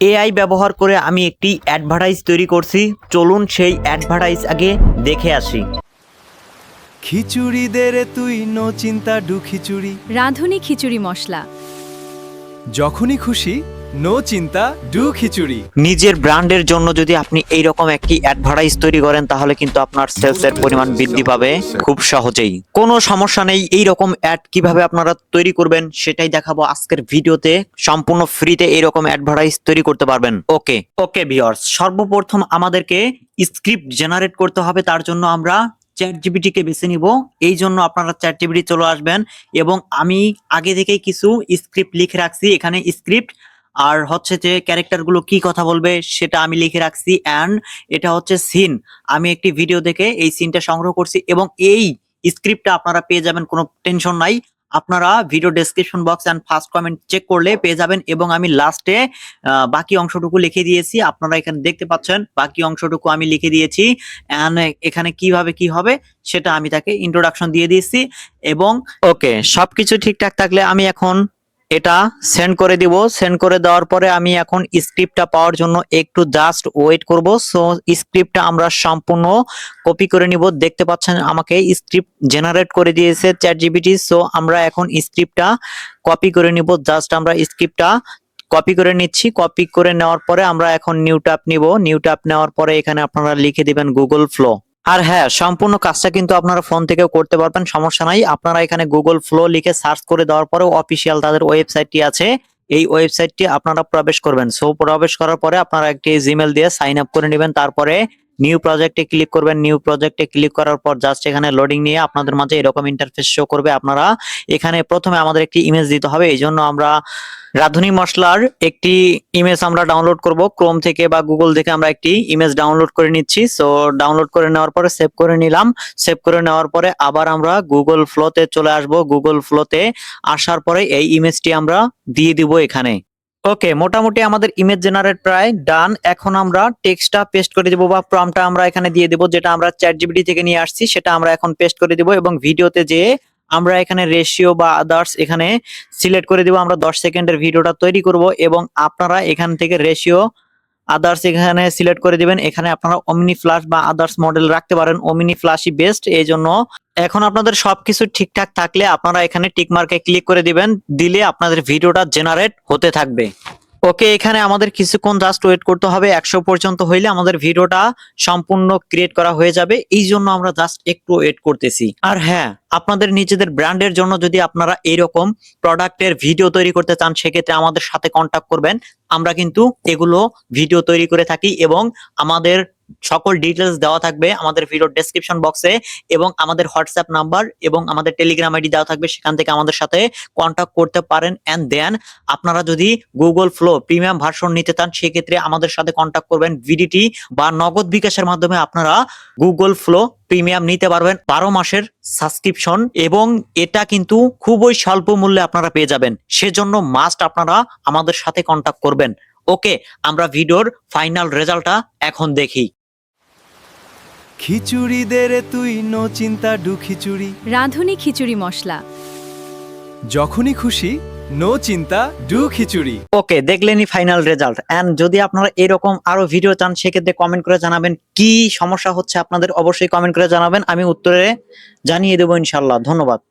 AI ব্যবহার করে আমি একটি অ্যাডভার্টাইজ তৈরি করছি। চলুন সেই অ্যাডভার্টাইজ আগে দেখে আসি। খিচুড়ি দে রে তুই নো চিন্তা ডু খিচুড়ি, রাঁধুনি খিচুড়ি মশলা। যখনই খুশি নো চিন্তা ডু খিচুড়ি। নিজের ব্র্যান্ডের জন্য যদি আপনি এইরকম একটি অ্যাডভার্টাইজ তৈরি করেন তাহলে কিন্তু আপনার সেলসের পরিমাণ বৃদ্ধি পাবে খুব সহজেই। কোনো সমস্যা নেই। এইরকম অ্যাড কিভাবে আপনারা তৈরি করবেন সেটাই দেখাবো আজকের ভিডিওতে। সম্পূর্ণ ফ্রিতে এইরকম অ্যাডভার্টাইজ তৈরি করতে পারবেন। ওকে ভিউয়ার্স, সর্বপ্রথম আমাদেরকে স্ক্রিপ্ট জেনারেট করতে হবে। তার জন্য আমরা চ্যাটজিপিটি কে বেছে নিব। এই জন্য আপনারা চ্যাটজিপিটি চলে আসবেন এবং আমি আগে থেকেই কিছু স্ক্রিপ্ট লিখে রাখছি। এখানে স্ক্রিপ্ট আর হচ্ছে যে ক্যারেক্টার গুলো কি কথা বলবে সেটা আমি লিখে রাখছি। অ্যান্ড এটা হচ্ছে সিন, আমি একটি ভিডিও দেখে এই সিনটা সংগ্রহ করছি এবং এই স্ক্রিপ্টটা আপনারা পেয়ে যাবেন, কোনো টেনশন নাই। আপনারা video description box and first comment check করলে পেয়ে যাবেন এবং আমি লাস্টে বাকি অংশটুকু লিখে দিয়েছি। আপনারা এখানে দেখতে পাচ্ছেন বাকি অংশটুকু আমি লিখে দিয়েছি। এন্ড এখানে কিভাবে কি হবে সেটা আমি তাকে ইন্ট্রোডাকশন দিয়ে দিয়েছি এবং সবকিছু ঠিকঠাক থাকলে আমি এখন এটা সেন্ড করে দিব। সেন্ড করে দেওয়ার পরে আমি এখন স্ক্রিপ্টটা পাওয়ার জন্য একটু জাস্ট ওয়েট করব। সো স্ক্রিপ্টটা আমরা সম্পূর্ণ কপি করে নিব। দেখতে পাচ্ছেন আমাকে স্ক্রিপ্ট জেনারেট করে দিয়েছে চ্যাটজিপিটি। সো আমরা এখন স্ক্রিপ্টটা কপি করে নিব। জাস্ট আমরা স্ক্রিপ্টটা কপি করে নিচ্ছি। কপি করে নেওয়ার পরে আমরা এখন নিউ ট্যাব নিব। নিউ ট্যাব নেওয়ার পরে এখানে আপনারা লিখে দিবেন গুগল ফ্লো। আর হ্যাঁ, সম্পূর্ণ কাজটা কিন্তু আপনারা ফোন থেকেও করতে পারবেন, সমস্যা নাই। আপনারা এখানে গুগল ফ্লো লিখে সার্চ করে দেওয়ার পরে অফিসিয়াল তাদের ওয়েবসাইটটি আছে, এই ওয়েবসাইটটি আপনারা প্রবেশ করবেন। সো প্রবেশ করার পরে আপনারা একটি জিমেল দিয়ে সাইন আপ করে নেবেন। তারপরে নিউ প্রজেক্টে ক্লিক করবেন। নিউ প্রজেক্টে ক্লিক করার পর জাস্ট এখানে লোডিং নিয়ে আপনাদের মাঝে এরকম ইন্টারফেস শো করবে। আপনারা এখানে প্রথমে আমাদের একটি ইমেজ দিতে হবে। এই জন্য আমরা রাঁধুনি মশলার একটি ইমেজ আমরা ডাউনলোড করব ক্রোম থেকে বা গুগল থেকে। আমরা একটি ইমেজ ডাউনলোড করে নিচ্ছি। সো ডাউনলোড করে নেওয়ার পরে সেভ করে নিলাম। সেভ করে নেওয়ার পরে আবার আমরা গুগল ফ্লোতে চলে আসব। গুগল ফ্লোতে আসার পরে এই ইমেজটি আমরা দিয়ে দিব এখানে। মোটামুটি আমাদের ইমেজ জেনারেট প্রায় ডান। এখন আমরা টেক্সটটা পেস্ট করে দিব বা প্রম্পটটা আমরা এখানে দিয়ে দিব, যেটা আমরা চ্যাটজিপিটি থেকে নিয়ে আসছি সেটা আমরা এখন পেস্ট করে দিব এবং ভিডিওতে যে আমরা এখানে রেশিও বা আদার্স এখানে সিলেক্ট করে দিব। আমরা 10 সেকেন্ডের ভিডিওটা তৈরি করব এবং আপনারা এখান থেকে রেশিও আদার্স এখানে সিলেক্ট করে দিবেন। এখানে আপনারা ওমনি ফ্ল্যাশ বা আদার্স মডেল রাখতে পারেন, ওমনি ফ্ল্যাশই বেস্ট। এই জন্য এখন আপনাদের সবকিছু ঠিকঠাক থাকলে আপনারা এখানে টিক মার্কে ক্লিক করে দিবেন, দিলে আপনাদের ভিডিওটা জেনারেট হতে থাকবে। এখানে আমাদের কিছুক্ষণ জাস্ট ওয়েট করতে হবে। 100 পর্যন্ত হইলে আমাদের ভিডিওটা সম্পূর্ণ ক্রিয়েট করা হয়ে যাবে। এই জন্য আমরা জাস্ট একটু ওয়েট করতেছি। আর হ্যাঁ, আপনাদের নিজেদের ব্র্যান্ডের জন্য যদি আপনারা এরকম প্রোডাক্টের ভিডিও তৈরি করতে চান সেক্ষেত্রে আমাদের সাথে কন্টাক্ট করবেন। আমরা কিন্তু এগুলো ভিডিও তৈরি করে থাকি এবং আমাদের সকল ডিটেলস দেওয়া থাকবে আমাদের ভিডিও ডেসক্রিপশন বক্সে এবং আমাদের হোয়াটসঅ্যাপ নাম্বার এবং আমাদের টেলিগ্রাম আইডি দেওয়া থাকবে। সেখান থেকে আমাদের সাথে কন্টাক্ট করতে পারেন। এন্ড দেন আপনারা যদি গুগল ফ্লো প্রিমিয়াম ভার্সন নিতে চান সেক্ষেত্রে আমাদের সাথে কন্টাক্ট করবেন। ভিডিটি বা নগদ বিকাশের মাধ্যমে আপনারা গুগল ফ্লো প্রিমিয়াম নিতে পারবেন 12 মাসের সাবস্ক্রিপশন এবং এটা কিন্তু খুবই স্বল্প মূল্যে আপনারা পেয়ে যাবেন। সেজন্য মাস্ট আপনারা আমাদের সাথে কন্টাক্ট করবেন। আমরা ভিডিওর ফাইনাল রেজাল্টটা এখন দেখি। খিচুড়ি দে রে তুই নো চিন্তা ডু খিচুড়ি, রাঁধুনি খিচুড়ি মশলা। যখনই খুশি নো চিন্তা ডু খিচুড়ি। দেখলেনই ফাইনাল রেজাল্ট। এন্ড যদি আপনারা এরকম আরো ভিডিও চান সেক্ষেত্রে কমেন্ট করে জানাবেন কি সমস্যা হচ্ছে আপনাদের, অবশ্যই কমেন্ট করে জানাবেন, আমি উত্তরে জানিয়ে দেবো ইনশাল্লাহ। ধন্যবাদ।